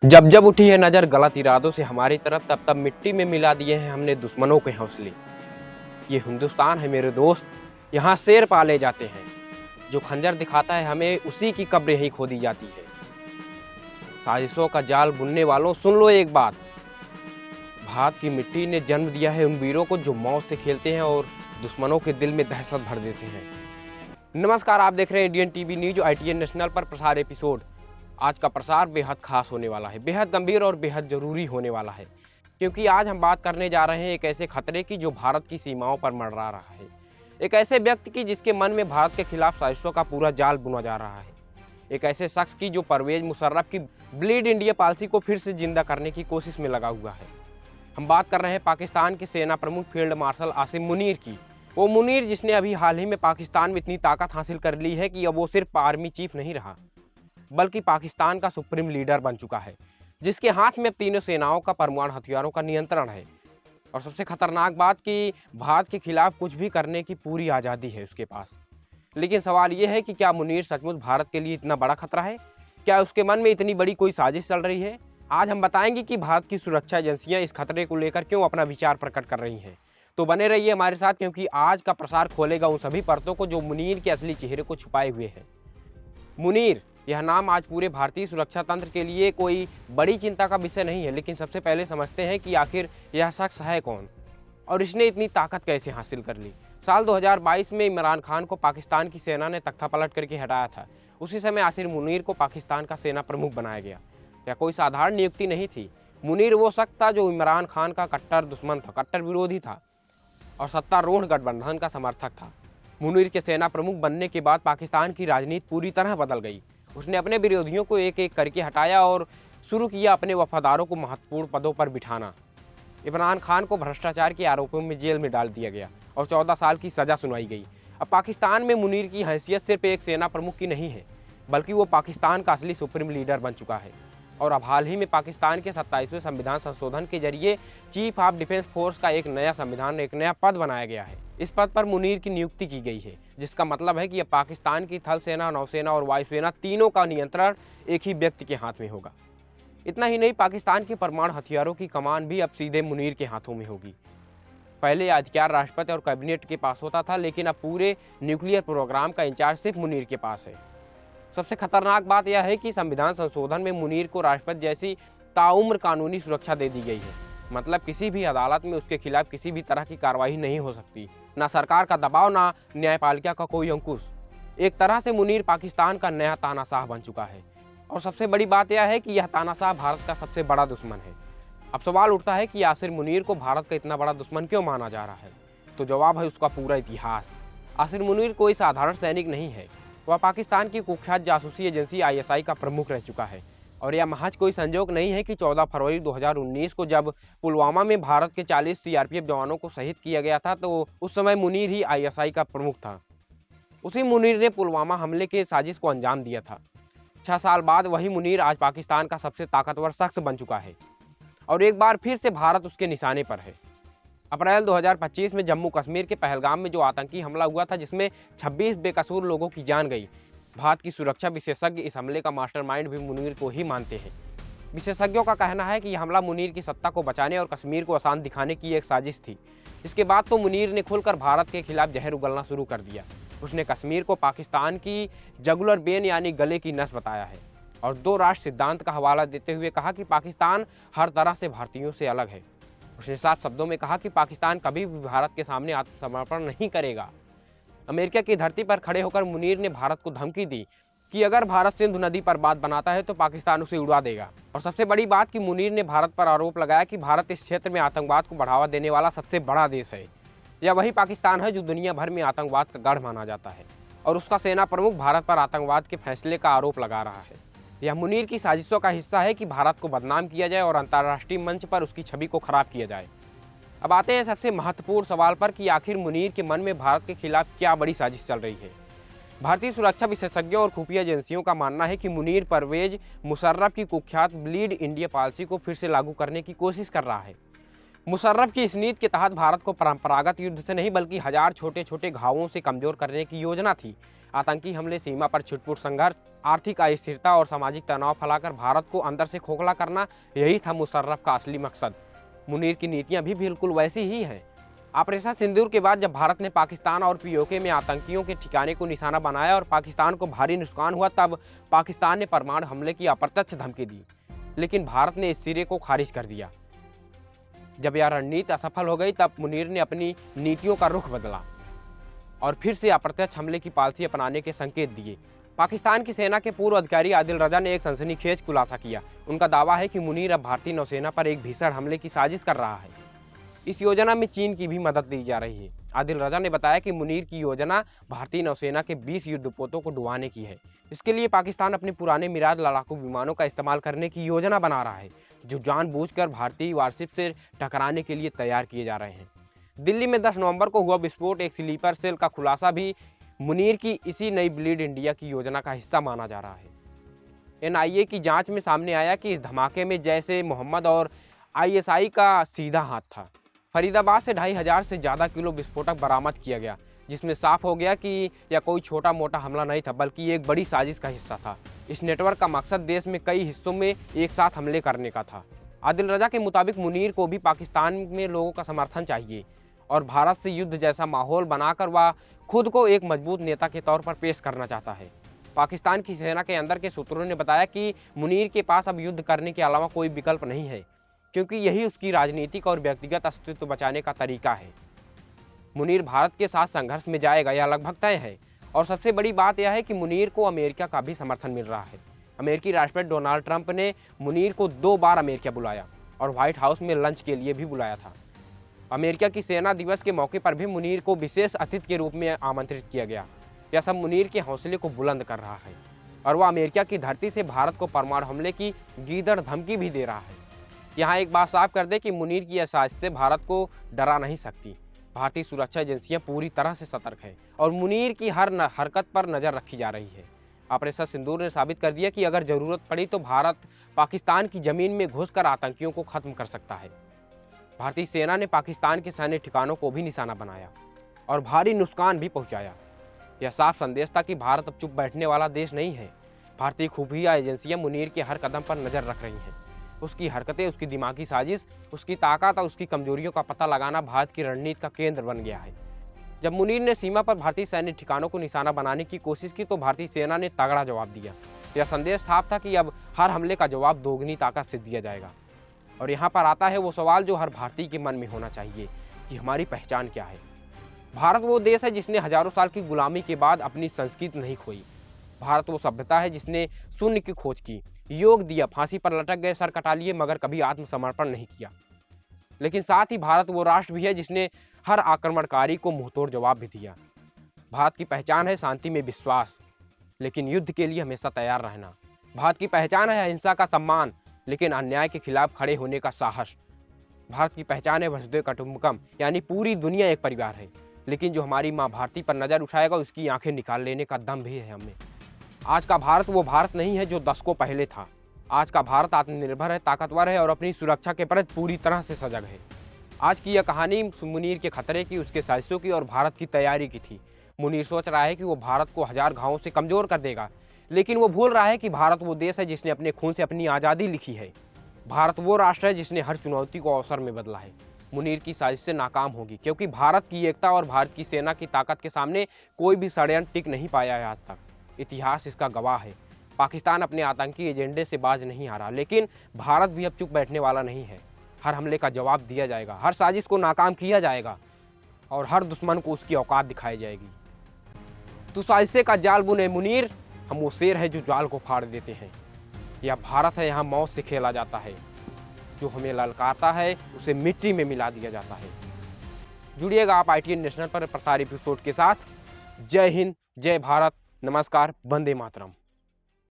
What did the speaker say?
जब जब उठी है नजर गलत इरादों से हमारी तरफ, तब तब मिट्टी में मिला दिए हैं हमने दुश्मनों के हौसले। ये हिंदुस्तान है मेरे दोस्त, यहाँ शेर पाले जाते हैं। जो खंजर दिखाता है हमें, उसी की कब्र यहीं खोदी जाती है। साजिशों का जाल बुनने वालों, सुन लो एक बात। भारत की मिट्टी ने जन्म दिया है उन वीरों को जो मौत से खेलते हैं और दुश्मनों के दिल में दहशत भर देते हैं। नमस्कार, आप देख रहे हैं Indian TV news ITN national पर प्रसार एपिसोड। आज का प्रसार बेहद खास होने वाला है, बेहद गंभीर और बेहद जरूरी होने वाला है, क्योंकि आज हम बात करने जा रहे हैं एक ऐसे खतरे की जो भारत की सीमाओं पर मंडरा रहा है। एक ऐसे व्यक्ति की जिसके मन में भारत के खिलाफ साजिशों का पूरा जाल बुना जा रहा है। एक ऐसे शख्स की जो परवेज मुशर्रफ की ब्लीड इंडिया पॉलिसी को फिर से जिंदा करने की कोशिश में लगा हुआ है। हम बात कर रहे हैं पाकिस्तान के सेना प्रमुख फील्ड मार्शल आसिम मुनीर की। वो मुनीर जिसने अभी हाल ही में पाकिस्तान में इतनी ताकत हासिल कर ली है कि अब वो सिर्फ आर्मी चीफ नहीं रहा, बल्कि पाकिस्तान का सुप्रीम लीडर बन चुका है, जिसके हाथ में अब तीनों सेनाओं का परमाणु हथियारों का नियंत्रण है। और सबसे खतरनाक बात कि भारत के खिलाफ कुछ भी करने की पूरी आज़ादी है उसके पास। लेकिन सवाल ये है कि क्या मुनीर सचमुच भारत के लिए इतना बड़ा खतरा है? क्या उसके मन में इतनी बड़ी कोई साजिश चल रही है? आज हम बताएंगे कि भारत की सुरक्षा एजेंसियां इस खतरे को लेकर क्यों अपना विचार प्रकट कर रही हैं। तो बने रहिए हमारे साथ, क्योंकि आज का प्रसार खोलेगा उन सभी परतों को जो मुनीर के असली चेहरे को छुपाए हुए हैं। मुनीर, यह नाम आज पूरे भारतीय सुरक्षा तंत्र के लिए कोई बड़ी चिंता का विषय नहीं है, लेकिन सबसे पहले समझते हैं कि आखिर यह शख्स है कौन और इसने इतनी ताकत कैसे हासिल कर ली। साल 2022 में इमरान खान को पाकिस्तान की सेना ने तख्ता पलट करके हटाया था। उसी समय आसिम मुनीर को पाकिस्तान का सेना प्रमुख बनाया गया। यह कोई साधारण नियुक्ति नहीं थी। मुनीर वो शख्स था जो इमरान खान का कट्टर दुश्मन था, कट्टर विरोधी था और सत्तारूढ़ गठबंधन का समर्थक था। मुनीर के सेना प्रमुख बनने के बाद पाकिस्तान की राजनीति पूरी तरह बदल गई। उसने अपने विरोधियों को एक एक करके हटाया और शुरू किया अपने वफादारों को महत्वपूर्ण पदों पर बिठाना। इमरान खान को भ्रष्टाचार के आरोपों में जेल में डाल दिया गया और 14 साल की सजा सुनाई गई। अब पाकिस्तान में मुनीर की हैसियत सिर्फ एक सेना प्रमुख की नहीं है, बल्कि वो पाकिस्तान का असली सुप्रीम लीडर बन चुका है। और अब हाल ही में पाकिस्तान के 27वें संविधान संशोधन के जरिए चीफ ऑफ डिफेंस फोर्स का एक नया संविधान, एक नया पद बनाया गया है। इस पद पर मुनीर की नियुक्ति की गई है, जिसका मतलब है कि अब पाकिस्तान की थल सेना, नौसेना और वायुसेना तीनों का नियंत्रण एक ही व्यक्ति के हाथ में होगा। इतना ही नहीं, पाकिस्तान के परमाणु हथियारों की कमान भी अब सीधे मुनीर के हाथों में होगी। पहले यह अधिकार राष्ट्रपति और कैबिनेट के पास होता था, लेकिन अब पूरे न्यूक्लियर प्रोग्राम का इंचार्ज सिर्फ मुनीर के पास है। सबसे खतरनाक बात यह है कि संविधान संशोधन में मुनीर को राष्ट्रपति जैसी ताउम्र कानूनी सुरक्षा दे दी गई है। मतलब किसी भी अदालत में उसके खिलाफ किसी भी तरह की कार्रवाई नहीं हो सकती, ना सरकार का दबाव, ना न्यायपालिका का कोई अंकुश। एक तरह से मुनीर पाकिस्तान का नया तानाशाह बन चुका है। और सबसे बड़ी बात यह है कि यह तानाशाह भारत का सबसे बड़ा दुश्मन है। अब सवाल उठता है कि आसिम मुनीर को भारत का इतना बड़ा दुश्मन क्यों माना जा रहा है? तो जवाब है उसका पूरा इतिहास। आसिम मुनीर कोई साधारण सैनिक नहीं है। वह पाकिस्तान की कुख्यात जासूसी एजेंसी ISI का प्रमुख रह चुका है। और यह महज कोई संजोग नहीं है कि 14 फरवरी 2019 को जब पुलवामा में भारत के 40 CRPF जवानों को शहीद किया गया था, तो उस समय मुनीर ही ISI का प्रमुख था। उसी मुनीर ने पुलवामा हमले के साजिश को अंजाम दिया था। 6 साल बाद वही मुनीर आज पाकिस्तान का सबसे ताकतवर शख्स बन चुका है और एक बार फिर से भारत उसके निशाने पर है। अप्रैल 2025 में जम्मू कश्मीर के पहलगाम में जो आतंकी हमला हुआ था, जिसमें 26 बेकसूर लोगों की जान गई, भारत की सुरक्षा विशेषज्ञ इस हमले का मास्टरमाइंड भी मुनीर को ही मानते हैं। विशेषज्ञों का कहना है कि यह हमला मुनीर की सत्ता को बचाने और कश्मीर को आसान दिखाने की एक साजिश थी। इसके बाद तो मुनीर ने खुलकर भारत के खिलाफ जहर उगलना शुरू कर दिया। उसने कश्मीर को पाकिस्तान की जगुलर वेन यानी गले की नस बताया है और 2 राष्ट्र सिद्धांत का हवाला देते हुए कहा कि पाकिस्तान हर तरह से भारतीयों से अलग है। उसने साफ शब्दों में कहा कि पाकिस्तान कभी भी भारत के सामने आत्मसमर्पण नहीं करेगा। अमेरिका की धरती पर खड़े होकर मुनीर ने भारत को धमकी दी कि अगर भारत सिंधु नदी पर बात बनाता है तो पाकिस्तान उसे उड़ा देगा। और सबसे बड़ी बात कि मुनीर ने भारत पर आरोप लगाया कि भारत इस क्षेत्र में आतंकवाद को बढ़ावा देने वाला सबसे बड़ा देश है। यह वही पाकिस्तान है जो दुनिया भर में आतंकवाद का गढ़ माना जाता है और उसका सेना प्रमुख भारत पर आतंकवाद के फैसले का आरोप लगा रहा है। यह मुनीर की साजिशों का हिस्सा है कि भारत को बदनाम किया जाए और अंतर्राष्ट्रीय मंच पर उसकी छवि को खराब किया जाए। अब आते हैं सबसे महत्वपूर्ण सवाल पर कि आखिर मुनीर के मन में भारत के खिलाफ क्या बड़ी साजिश चल रही है। भारतीय सुरक्षा विशेषज्ञों और खुफिया एजेंसियों का मानना है कि मुनीर परवेज मुशर्रफ की कुख्यात ब्लीड इंडिया पॉलिसी को फिर से लागू करने की कोशिश कर रहा है। मुशर्रफ की इस नीति के तहत भारत को परंपरागत युद्ध से नहीं बल्कि हजार छोटे छोटे घावों से कमजोर करने की योजना थी। आतंकी हमले, सीमा पर छिटपुट संघर्ष, आर्थिक अस्थिरता और सामाजिक तनाव फैलाकर भारत को अंदर से खोखला करना, यही था मुशर्रफ का असली मकसद। मुनीर की नीतियां भी बिल्कुल वैसी ही हैं। ऑपरेशन सिंदूर के बाद जब भारत ने पाकिस्तान और पीओके में आतंकियों के ठिकाने को निशाना बनाया और पाकिस्तान को भारी नुकसान हुआ, तब पाकिस्तान ने परमाणु हमले की अप्रत्यक्ष धमकी दी, लेकिन भारत ने इस सिरे को खारिज कर दिया। जब यह रणनीति असफल हो गई, तब मुनीर ने अपनी नीतियों का रुख बदला और फिर से अप्रत्यक्ष हमले की पॉलिसी अपनाने के संकेत दिए। पाकिस्तान की सेना के पूर्व अधिकारी आदिल रजा ने एक सनसनीखेज खुलासा किया। उनका दावा है कि मुनीर अब भारतीय नौसेना पर एक भीषण हमले की साजिश कर रहा है। इस योजना में चीन की भी मदद ली जा रही है। आदिल रजा ने बताया कि मुनीर की योजना भारतीय नौसेना के 20 युद्धपोतों को डुबाने की है। इसके लिए पाकिस्तान अपने पुराने मिराज लड़ाकू विमानों का इस्तेमाल करने की योजना बना रहा है, जो जानबूझकर भारतीय वारशिप से टकराने के लिए तैयार किए जा रहे हैं। दिल्ली में 10 नवंबर को हुआ विस्फोट एक स्लीपर सेल का खुलासा भी मुनीर की इसी नई ब्लीड इंडिया की योजना का हिस्सा माना जा रहा है। NIA की जांच में सामने आया कि इस धमाके में जैसे मोहम्मद और ISI का सीधा हाथ था। फरीदाबाद से 2500 से ज़्यादा किलो विस्फोटक बरामद किया गया, जिसमें साफ हो गया कि यह कोई छोटा मोटा हमला नहीं था, बल्कि एक बड़ी साजिश का हिस्सा था। इस नेटवर्क का मकसद देश में कई हिस्सों में एक साथ हमले करने का था। आदिल रजा के मुताबिक मुनीर को भी पाकिस्तान में लोगों का समर्थन चाहिए और भारत से युद्ध जैसा माहौल बनाकर वह खुद को एक मजबूत नेता के तौर पर पेश करना चाहता है। पाकिस्तान की सेना के अंदर के सूत्रों ने बताया कि मुनीर के पास अब युद्ध करने के अलावा कोई विकल्प नहीं है, क्योंकि यही उसकी राजनीतिक और व्यक्तिगत अस्तित्व बचाने का तरीका है। मुनीर भारत के साथ संघर्ष में जाएगा, यह लगभग तय है। और सबसे बड़ी बात यह है कि मुनीर को अमेरिका का भी समर्थन मिल रहा है। अमेरिकी राष्ट्रपति डोनाल्ड ट्रंप ने मुनीर को 2 बार अमेरिका बुलाया और व्हाइट हाउस में लंच के लिए भी बुलाया था। अमेरिका की सेना दिवस के मौके पर भी मुनीर को विशेष अतिथि के रूप में आमंत्रित किया गया। यह सब मुनीर के हौसले को बुलंद कर रहा है और वह अमेरिका की धरती से भारत को परमाणु हमले की गीदड़ धमकी भी दे रहा है। यहाँ एक बात साफ कर दे कि मुनीर की यह साजिश से भारत को डरा नहीं सकती। भारतीय सुरक्षा एजेंसियां पूरी तरह से सतर्क हैं और मुनीर की हर हरकत पर नज़र रखी जा रही है। ऑपरेशन सिंदूर ने साबित कर दिया कि अगर ज़रूरत पड़ी तो भारत पाकिस्तान की ज़मीन में घुसकर आतंकियों को ख़त्म कर सकता है। भारतीय सेना ने पाकिस्तान के सैन्य ठिकानों को भी निशाना बनाया और भारी नुकसान भी पहुँचाया। यह साफ संदेश था कि भारत अब चुप बैठने वाला देश नहीं है। भारतीय खुफिया एजेंसियाँ मुनीर के हर कदम पर नज़र रख रही हैं। उसकी हरकतें, उसकी दिमागी साजिश, उसकी ताकत और उसकी कमजोरियों का पता लगाना भारत की रणनीति का केंद्र बन गया है। जब मुनीर ने सीमा पर भारतीय सैन्य ठिकानों को निशाना बनाने की कोशिश की तो भारतीय सेना ने तगड़ा जवाब दिया। यह संदेश साफ था कि अब हर हमले का जवाब दोगुनी ताकत से दिया जाएगा। और यहाँ पर आता है वो सवाल जो हर भारतीय के मन में होना चाहिए कि हमारी पहचान क्या है। भारत वो देश है जिसने हजारों साल की गुलामी के बाद अपनी संस्कृति नहीं खोई। भारत वो सभ्यता है जिसने शून्य की खोज की, योग दिया, फांसी पर लटक गए, सर कटा लिए, मगर कभी आत्मसमर्पण नहीं किया। लेकिन साथ ही भारत वो राष्ट्र भी है जिसने हर आक्रमणकारी को मुंहतोड़ जवाब भी दिया। भारत की पहचान है शांति में विश्वास, लेकिन युद्ध के लिए हमेशा तैयार रहना। भारत की पहचान है अहिंसा का सम्मान, लेकिन अन्याय के खिलाफ खड़े होने का साहस। भारत की पहचान है वसुधैव कुटुंबकम, यानी पूरी दुनिया एक परिवार है, लेकिन जो हमारी माँ भारती पर नजर उठाएगा उसकी आंखें निकाल लेने का दम भी है हमें। आज का भारत वो भारत नहीं है जो दशकों पहले था। आज का भारत आत्मनिर्भर है, ताकतवर है और अपनी सुरक्षा के प्रति पूरी तरह से सजग है। आज की यह कहानी मुनीर के खतरे की, उसके साजिशों की और भारत की तैयारी की थी। मुनीर सोच रहा है कि वो भारत को हजार घावों से कमजोर कर देगा, लेकिन वो भूल रहा है कि भारत वो देश है जिसने अपने खून से अपनी आज़ादी लिखी है। भारत वो राष्ट्र है जिसने हर चुनौती को अवसर में बदला है। मुनीर की साजिश से नाकाम होगी, क्योंकि भारत की एकता और भारत की सेना की ताकत के सामने कोई भी षड्यंत्र टिक नहीं पाया है आज तक। इतिहास इसका गवाह है। पाकिस्तान अपने आतंकी एजेंडे से बाज नहीं आ रहा, लेकिन भारत भी अब चुप बैठने वाला नहीं है। हर हमले का जवाब दिया जाएगा, हर साजिश को नाकाम किया जाएगा और हर दुश्मन को उसकी औकात दिखाई जाएगी। तो साजिशे का जाल बुने मुनीर, हम वो शेर है जो जाल को फाड़ देते हैं। यह भारत है, यहाँ मौत से खेला जाता है। जो हमें ललकारता है उसे मिट्टी में मिला दिया जाता है। जुड़िएगा आप ITN नेशनल पर प्रसारित एपिसोड के साथ। जय हिंद, जय भारत, नमस्कार, वंदे मातरम।